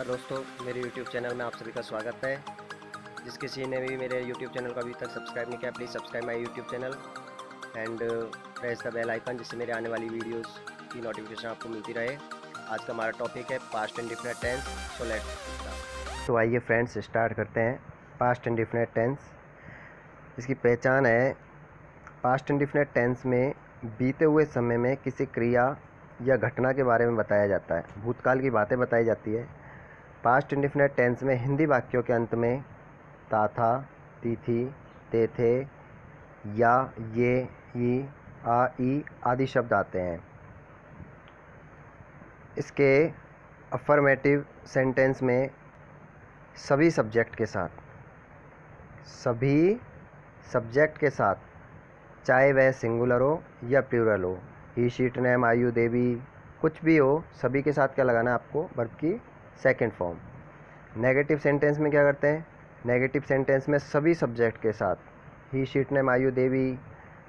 नमस्कार दोस्तों, मेरे YouTube चैनल में आप सभी का स्वागत है। जिस किसी ने भी मेरे YouTube चैनल को अभी तक सब्सक्राइब नहीं किया, please subscribe my YouTube channel and press the bell icon, जिससे मेरे आने वाली वीडियोस की नोटिफिकेशन आपको मिलती रहे। आज का हमारा टॉपिक है past indefinite tense. So let's start. तो आइए फ्रेंड्स स्टार्ट करते हैं। पास्ट इंडेफिनिट टेंस, इसकी पहचान है पास्ट इंडेफिनिट टेंस में बीते हुए समय में किसी क्रिया या घटना के बारे में बताया जाता है, भूतकाल की बातें बताई जाती है। पास्ट इंडेफिनिट टेंस में हिंदी वाक्यों के अंत में ता था, ती थी, ते थे, या, ये, ई, आ, ई आदि शब्द आते हैं। इसके अफर्मेटिव सेंटेंस में सभी सब्जेक्ट के साथ चाहे वह सिंगुलर हो या प्लूरल हो, ही, शीट, नेम, आयु, देवी, कुछ भी हो, सभी के साथ क्या लगाना है आपको? वर्ब की सेकंड फॉर्म। नेगेटिव सेंटेंस में क्या करते हैं? नेगेटिव सेंटेंस में सभी सब्जेक्ट के साथ ही, शीट, नेम, आयु, देवी,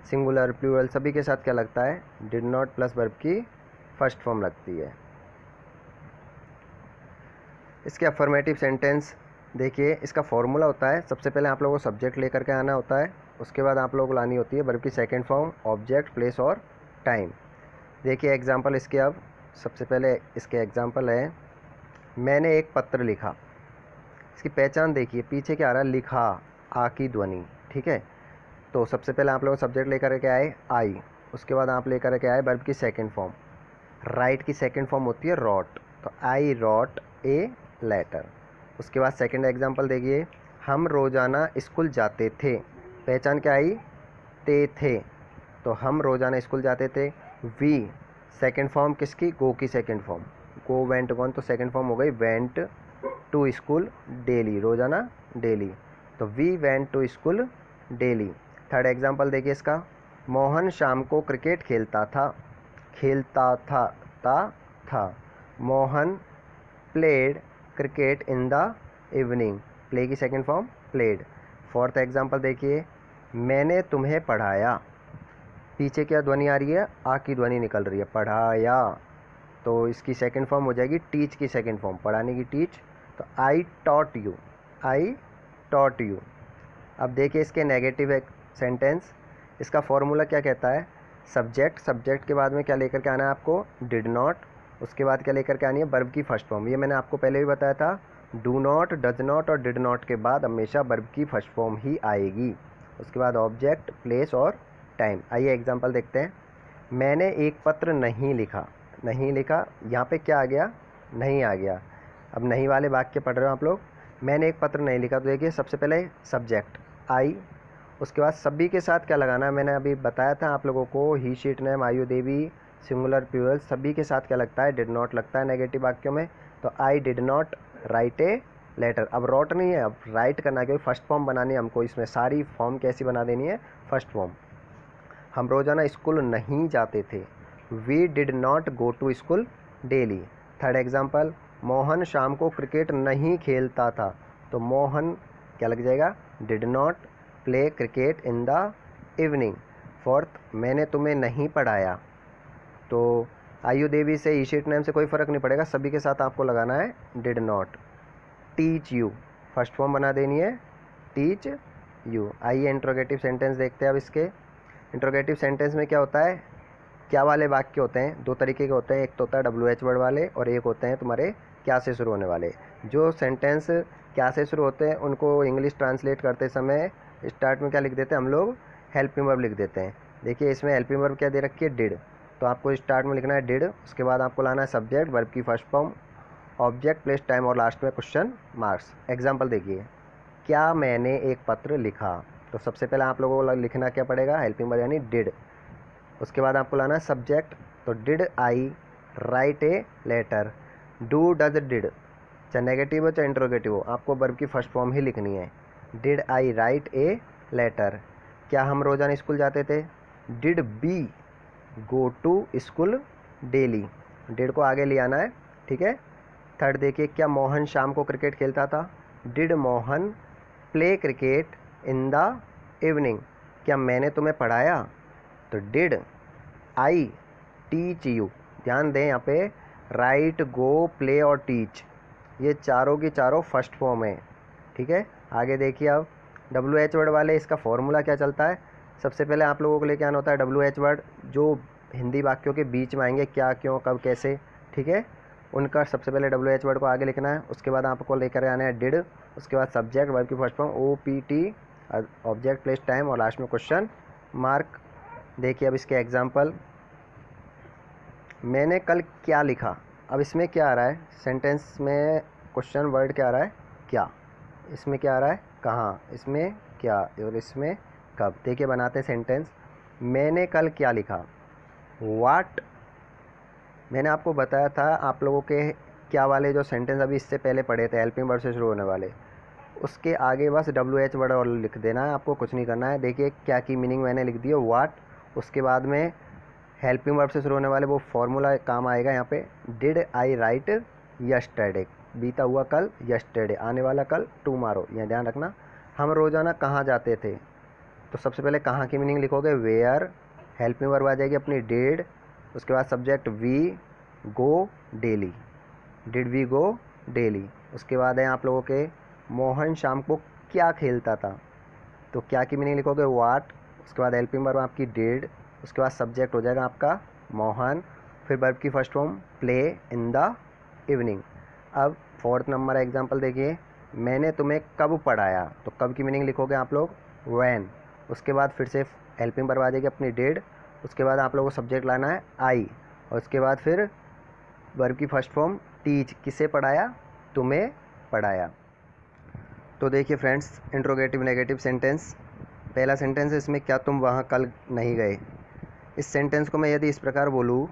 सिंगुलर, प्लूरल सभी के साथ क्या लगता है? डिड नॉट प्लस वर्ब की फर्स्ट फॉर्म लगती है। इसके अफर्मेटिव सेंटेंस देखिए, इसका फॉर्मूला होता है, सबसे पहले आप लोगों को सब्जेक्ट लेकर के आना होता है, उसके बाद आप लोगों को लानी होती है वर्ब की सेकंड फॉर्म, ऑब्जेक्ट, प्लेस और टाइम। देखिए एग्जांपल इसके, अब सबसे पहले इसके एग्जांपल है, मैंने एक पत्र लिखा। इसकी पहचान देखिए, पीछे क्या आ रहा है? लिखा, आ की ध्वनि, ठीक है। तो सबसे पहले आप लोग सब्जेक्ट लेकर के आए आई, उसके बाद आप लेकर के आए वर्ब की सेकंड फॉर्म। राइट की सेकंड फॉर्म होती है रॉट, तो आई रॉट ए लेटर। उसके बाद सेकंड एग्जांपल देखिए, हम रोज़ाना स्कूल जाते थे। पहचान क्या आई? ते थे, तो हम रोज़ाना स्कूल जाते थे। वी सेकंड फॉर्म किसकी? गो की second form, go, went, gone, तो सेकंड फॉर्म हो गई वेंट टू स्कूल डेली, रोज़ाना डेली, तो we went to school daily. Third example देखिए इसका, मोहन शाम को क्रिकेट खेलता था। खेलता था, था। Mohan played cricket in the evening, play की second form played. Fourth example देखिए, मैंने तुम्हें पढ़ाया। पीछे क्या ध्वनि आ रही है? आ की ध्वनि निकल रही है, पढ़ाया, तो इसकी सेकंड फॉर्म हो जाएगी टीच की सेकंड फॉर्म, पढ़ाने की टीच, तो I taught you, I taught you. अब देखिए इसके नेगेटिव सेंटेंस, इसका फॉर्मूला क्या कहता है? सब्जेक्ट, सब्जेक्ट के बाद में क्या लेकर के आना है आपको? Did not. उसके बाद क्या लेकर के आनी है? वर्ब की फर्स्ट फॉर्म। ये मैंने आपको पहले भी बताया था, डू नॉट, डज नॉट और डिड नॉट के बाद हमेशा वर्ब की फर्स्ट फॉर्म ही आएगी। उसके बाद ऑब्जेक्ट, प्लेस और टाइम। आइए एग्जांपल देखते हैं। मैंने एक पत्र नहीं लिखा। नहीं लिखा, यहाँ पे क्या आ गया? नहीं आ गया। अब नहीं वाले वाक्य पढ़ रहे हो आप लोग। मैंने एक पत्र नहीं लिखा, तो देखिए सबसे पहले सब्जेक्ट आई, उसके बाद सभी के साथ क्या लगाना है? मैंने अभी बताया था आप लोगों को, ही, शीट, नेम, आयु, देवी, सिंगुलर, प्लूरल सभी के साथ क्या लगता है? डिड नॉट लगता है नेगेटिव वाक्यों में। तो I did not write a letter. अब रॉट नहीं है, अब राइट करना है, क्योंकि फर्स्ट फॉर्म बनानी है हमको। इसमें सारी फॉर्म कैसी बना देनी है? First form. हम रोज़ाना स्कूल नहीं जाते थे। We did not go to school daily. Third example, Mohan शाम को क्रिकेट नहीं खेलता था, तो मोहन क्या लग जाएगा? Did not play cricket in the evening. Fourth, मैंने तुम्हें नहीं पढ़ाया, तो आयु, देवी से, ई, शीट, नेम से कोई फ़र्क नहीं पड़ेगा, सभी के साथ आपको लगाना है did not. Teach you, first form बना देनी है टीच यू। आइए इंट्रोगेटिव सेंटेंस देखते हैं अब इसके। इंट्रोगेटिव सेंटेंस में क्या होता है? क्या वाले वाक्य होते हैं? दो तरीके के होते हैं, एक तो होता है WH वर्ड वाले और एक होते हैं तुम्हारे क्या से शुरू होने वाले। जो सेंटेंस क्या से शुरू होते हैं उनको इंग्लिश ट्रांसलेट करते समय स्टार्ट में क्या लिख देते हैं हम लोग? हेल्पिंग वर्ब लिख देते हैं। देखिए इसमें हेल्पिंग वर्ब क्या दे रखी है? डिड, तो आपको स्टार्ट में लिखना है डिड, उसके बाद आपको लाना है सब्जेक्ट, वर्ब की first form, object, place, time और लास्ट में क्वेश्चन मार्क्स। एग्जाम्पल देखिए, क्या मैंने एक पत्र लिखा, तो सबसे पहले आप लोगों को लिखना क्या पड़ेगा? हेल्पिंग वर्ब यानी डिड। उसके बाद आपको लाना है सब्जेक्ट, तो did I write a letter. Do, does, did, चाहे नेगेटिव हो चाहे इंट्रोगेटिव हो, आपको वर्ब की फर्स्ट फॉर्म ही लिखनी है। Did I write a letter. क्या हम रोज़ाना स्कूल जाते थे? Did we go to school daily. Did को आगे ले आना है, ठीक है। थर्ड देखिए, क्या मोहन शाम को क्रिकेट खेलता था? Did Mohan play cricket in the evening. क्या मैंने तुम्हें पढ़ाया? तो डिड आई टीच यू। ध्यान दें यहाँ पे, राइट, गो, प्ले और टीच ये चारों की चारों फर्स्ट फॉर्म है, ठीक है। आगे देखिए अब WH वर्ड वाले, इसका फॉर्मूला क्या चलता है। सबसे पहले आप लोगों को लेके आना होता है WH वर्ड जो हिंदी वाक्यों के बीच में आएंगे, क्या, क्यों, कब, कैसे, ठीक है। उनका सबसे पहले WH वर्ड को आगे लिखना है। उसके बाद आपको लेकर आना है डिड, उसके बाद सब्जेक्ट वर्ब की first form OPT, object place time, और लास्ट में क्वेश्चन मार्क। देखिए अब इसके एग्जाम्पल, मैंने कल क्या लिखा। अब इसमें क्या आ रहा है, सेंटेंस में क्वेश्चन वर्ड क्या आ रहा है, क्या। इसमें क्या आ रहा है, कहाँ, इसमें क्या, और इसमें कब। देखिए बनाते हैं सेंटेंस। मैंने कल क्या लिखा। वाट, मैंने आपको बताया था आप लोगों के क्या वाले जो सेंटेंस अभी इससे पहले पढ़े थे, हेल्पिंग वर्ब से शुरू होने वाले, उसके आगे बस WH वर्ड और लिख देना है, आपको कुछ नहीं करना है। देखिए क्या की मीनिंग मैंने लिख दी है, वाट। उसके बाद में हेल्पिंग वर्ब से शुरू होने वाले वो फॉर्मूला काम आएगा यहाँ पे, डिड आई राइट यस्टरडे, बीता हुआ कल, यस्टरडे आने वाला कल, टुमारो। यह ध्यान रखना। हम रोज़ाना कहाँ जाते थे, तो सबसे पहले कहाँ की मीनिंग लिखोगे, वेयर। हेल्पिंग वर्ब आ जाएगी अपनी डिड, उसके बाद subject we go daily, did we go daily. उसके बाद है आप लोगों के मोहन शाम को क्या खेलता था, तो क्या की मीनिंग लिखोगे, वाट। उसके बाद हेल्पिंग वर्ब आपकी डिड, उसके बाद सब्जेक्ट हो जाएगा आपका मोहन, फिर वर्ब की first form play in the evening. अब फोर्थ नंबर एग्जांपल देखिए, मैंने तुम्हें कब पढ़ाया, तो कब की मीनिंग लिखोगे आप लोग, व्हेन। उसके बाद फिर से हेल्पिंग वर्ब आ जाएगी अपनी डिड, उसके बाद आप लोगों को सब्जेक्ट लाना है आई, और उसके बाद फिर वर्ब की फर्स्ट फॉर्म टीच, किसे पढ़ाया, तुम्हें पढ़ाया। तो देखिए फ्रेंड्स, इंट्रोगेटिव नेगेटिव सेंटेंस। पहला सेंटेंस है इसमें, क्या तुम वहाँ कल नहीं गए। इस सेंटेंस को मैं यदि इस प्रकार बोलूँ,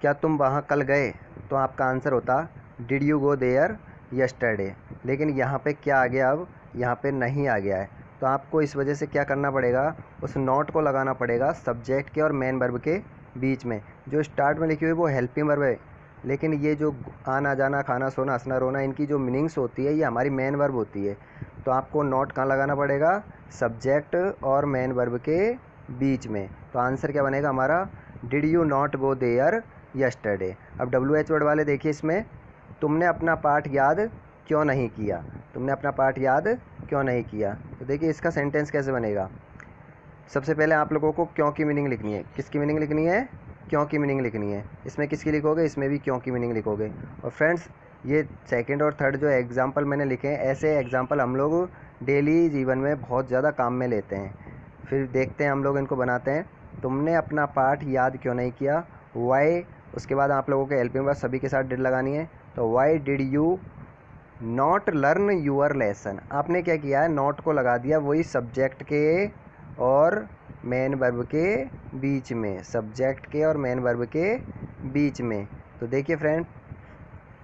क्या तुम वहाँ कल गए, तो आपका आंसर होता did you go there yesterday. लेकिन यहाँ पे क्या आ गया, अब यहाँ पे नहीं आ गया है, तो आपको इस वजह से क्या करना पड़ेगा, उस नॉट को लगाना पड़ेगा सब्जेक्ट के और मेन वर्ब के बीच में। जो स्टार्ट में लिखी हुई वो हेल्पिंग वर्ब है, लेकिन ये जो आना जाना, खाना सोना, हंसना रोना, इनकी जो मीनिंग्स होती है ये हमारी मेन वर्ब होती है। तो आपको नॉट कहाँ लगाना पड़ेगा, सब्जेक्ट और मेन वर्ब के बीच में। तो आंसर क्या बनेगा हमारा, did you not go there yesterday. अब WH वर्ड वाले देखिए, इसमें तुमने अपना पाठ याद क्यों नहीं किया, तुमने अपना पाठ याद क्यों नहीं किया। तो देखिए इसका सेंटेंस कैसे बनेगा। सबसे पहले आप लोगों को क्यों की मीनिंग लिखनी है, किसकी मीनिंग लिखनी है, क्यों की मीनिंग लिखनी है। इसमें किसकी लिखोगे, इसमें भी क्यों की मीनिंग लिखोगे। और फ्रेंड्स ये सेकंड और थर्ड जो एग्जांपल मैंने लिखे हैं, ऐसे एग्जांपल हम लोग डेली जीवन में बहुत ज़्यादा काम में लेते हैं। फिर देखते हैं हम लोग इनको बनाते हैं। तुमने अपना पाठ याद क्यों नहीं किया, वाई। उसके बाद आप लोगों के हेल्पिंग वर्ब सभी के साथ डिड लगानी है, तो why did you not learn your lesson. आपने क्या किया है, नॉट को लगा दिया वही सब्जेक्ट के और मेन वर्ब के बीच में, सब्जेक्ट के और मेन वर्ब के बीच में। तो देखिए friend,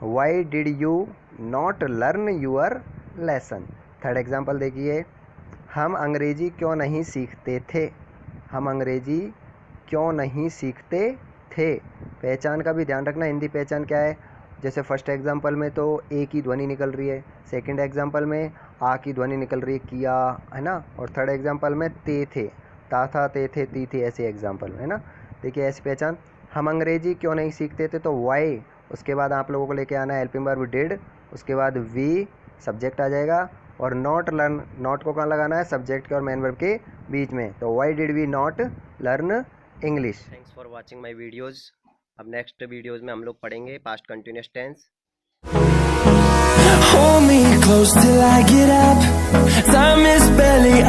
why did you not learn your lesson. Third example देखिए, हम अंग्रेजी क्यों नहीं सीखते थे, हम अंग्रेजी क्यों नहीं सीखते थे। पहचान का भी ध्यान रखना, हिंदी पहचान क्या है। जैसे फर्स्ट एग्जांपल में तो ए की ध्वनि निकल रही है, सेकंड एग्जांपल में आ की ध्वनि निकल रही है, किया, है ना। और थर्ड एग्जांपल में ते थे, ता था, ते थे, ती थी, ऐसे एग्जांपल है ना। देखिए ऐसी पहचान। हम अंग्रेजी क्यों नहीं सीखते थे, तो वाई। उसके बाद आप लोगों को लेके आना है हेल्पिंग वर्ब डिड, उसके बाद वी सब्जेक्ट आ जाएगा, और नॉट लर्न, नॉट को कहाँ लगाना है, सब्जेक्ट के और मेन वर्ब के बीच में। तो why did we not learn English. Thanks for watching my videos. अब नेक्स्ट वीडियोस में हम लोग पढ़ेंगे past continuous tense. Hold me close till I get up. Time is barely